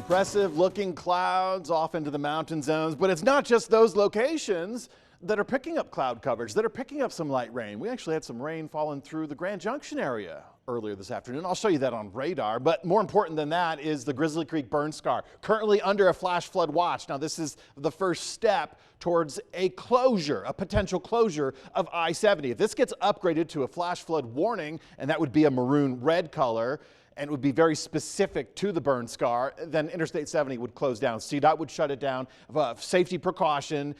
Impressive looking clouds off into the mountain zones, but it's not just those locations that are picking up cloud coverage, that are picking up some light rain. We actually had some rain falling through the Grand Junction area earlier this afternoon. I'll show you that on radar, but more important than that is the Grizzly Creek burn scar, currently under a flash flood watch. Now this is the first step towards a closure, a potential closure of I-70. If this gets upgraded to a flash flood warning, and that would be a maroon red color, and it would be very specific to the burn scar, then Interstate 70 would close down. CDOT would shut it down, safety precaution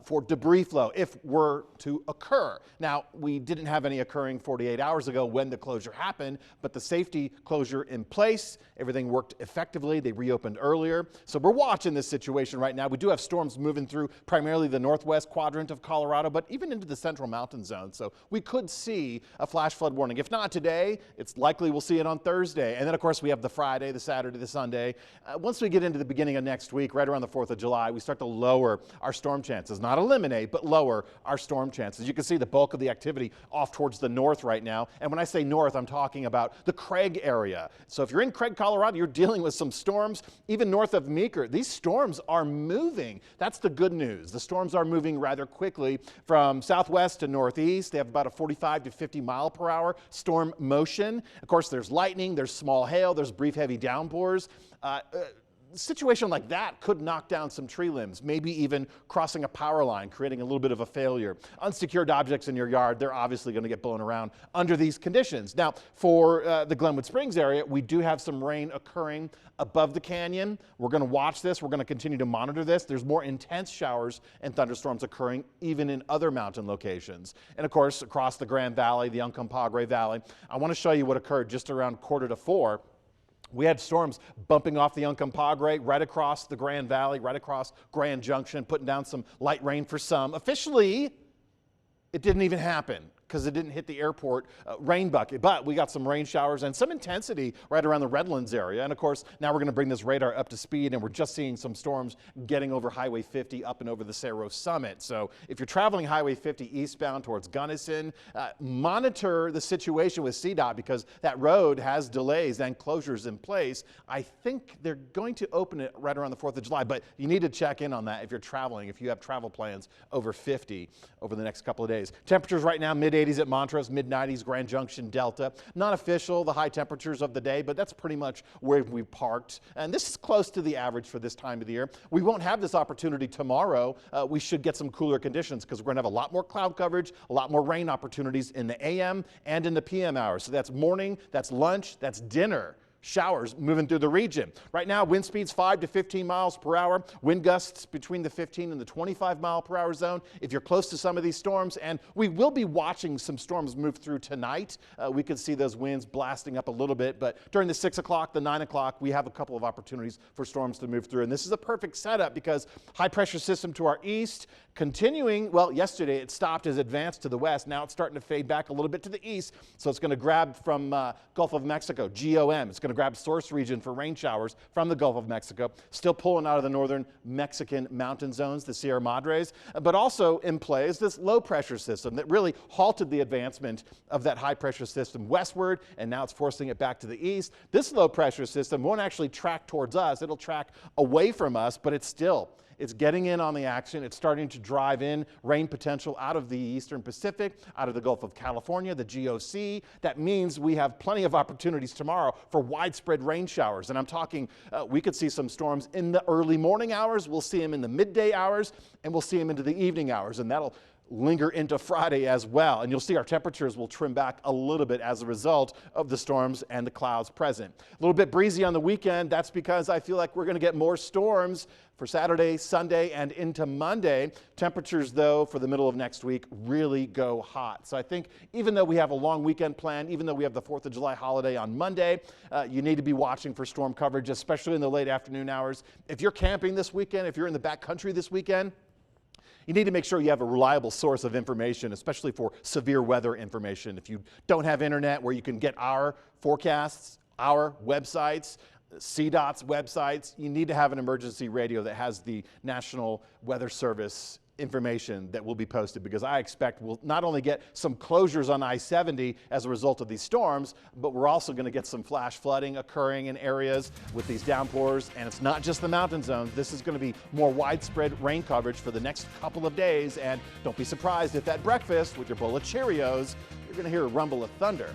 for debris flow if were to occur. Now, we didn't have any occurring 48 hours ago when the closure happened, but the safety closure in place, everything worked effectively. They reopened earlier. So we're watching this situation right now. We do have storms moving through primarily the northwest quadrant of Colorado, but even into the central mountain zone. So we could see a flash flood warning. If not today, it's likely we'll see it on Thursday. And then, of course, we have the Friday, the Saturday, the Sunday. Once we get into the beginning of next week, right around the 4th of July, we start to lower our storm chances. Not eliminate, but lower our storm chances. You can see the bulk of the activity off towards the north right now. And when I say north, I'm talking about the Craig area. So if you're in Craig, Colorado, you're dealing with some storms, even north of Meeker. These storms are moving. That's the good news. The storms are moving rather quickly from southwest to northeast. They have about a 45 to 50 mile per hour storm motion. Of course, there's lightning, there's small hail, there's brief heavy downpours. Situation like that could knock down some tree limbs, maybe even crossing a power line, creating a little bit of a failure. Unsecured objects in your yard, they're obviously going to get blown around under these conditions. Now, for the Glenwood Springs area, we do have some rain occurring above the canyon. We're going to watch this. We're going to continue to monitor this. There's more intense showers and thunderstorms occurring even in other mountain locations. And of course, across the Grand Valley, the Uncompahgre Valley. I want to show you what occurred just around 3:45. We had storms bumping off the Uncompahgre, right across the Grand Valley, right across Grand Junction, putting down some light rain for some. Officially, it didn't even happen because it didn't hit the airport rain bucket. But we got some rain showers and some intensity right around the Redlands area. And of course, now we're going to bring this radar up to speed, and we're just seeing some storms getting over Highway 50 up and over the Cerro Summit. So if you're traveling Highway 50 eastbound towards Gunnison, monitor the situation with CDOT because that road has delays and closures in place. I think they're going to open it right around the 4th of July, but you need to check in on that if you're traveling, if you have travel plans over 50 over the next couple of days. Temperatures right now, mid-80s at Montrose, mid-90s Grand Junction Delta. Not official, the high temperatures of the day, but that's pretty much where we parked. And this is close to the average for this time of the year. We won't have this opportunity tomorrow. We should get some cooler conditions because we're going to have a lot more cloud coverage, a lot more rain opportunities in the AM and in the PM hours. So that's morning, that's lunch, that's dinner. Showers moving through the region. Right now, wind speeds 5 to 15 miles per hour. Wind gusts between the 15 and the 25 mile per hour zone if you're close to some of these storms. And we will be watching some storms move through tonight. We could see those winds blasting up a little bit. But during the 6 o'clock, the 9 o'clock, we have a couple of opportunities for storms to move through. And this is a perfect setup because high pressure system to our east continuing. Well, yesterday it stopped as it advanced to the west. Now it's starting to fade back a little bit to the east. So it's going to grab from Gulf of Mexico, GOM. It's going to grab source region for rain showers from the Gulf of Mexico, still pulling out of the northern Mexican mountain zones, the Sierra Madres, but also in play is this low pressure system that really halted the advancement of that high pressure system westward, and now it's forcing it back to the east. This low pressure system won't actually track towards us. It'll track away from us, but it's getting in on the action. It's starting to drive in rain potential out of the eastern Pacific, out of the Gulf of California, the GOC. That means we have plenty of opportunities tomorrow for widespread rain showers. And I'm talking, we could see some storms in the early morning hours. We'll see them in the midday hours, and we'll see them into the evening hours. And that'll linger into Friday as well. And you'll see our temperatures will trim back a little bit as a result of the storms and the clouds present. A little bit breezy on the weekend. That's because I feel like we're going to get more storms for Saturday, Sunday, and into Monday. Temperatures, though, for the middle of next week really go hot. So I think even though we have a long weekend plan, even though we have the 4th of July holiday on Monday, you need to be watching for storm coverage, especially in the late afternoon hours. If you're camping this weekend, if you're in the backcountry this weekend, you need to make sure you have a reliable source of information, especially for severe weather information. If you don't have internet where you can get our forecasts, our websites, CDOT's websites, you need to have an emergency radio that has the National Weather Service information that will be posted, because I expect we'll not only get some closures on I-70 as a result of these storms, but we're also going to get some flash flooding occurring in areas with these downpours. And it's not just the mountain zones. This is going to be more widespread rain coverage for the next couple of days. And don't be surprised if at breakfast with your bowl of Cheerios, you're going to hear a rumble of thunder.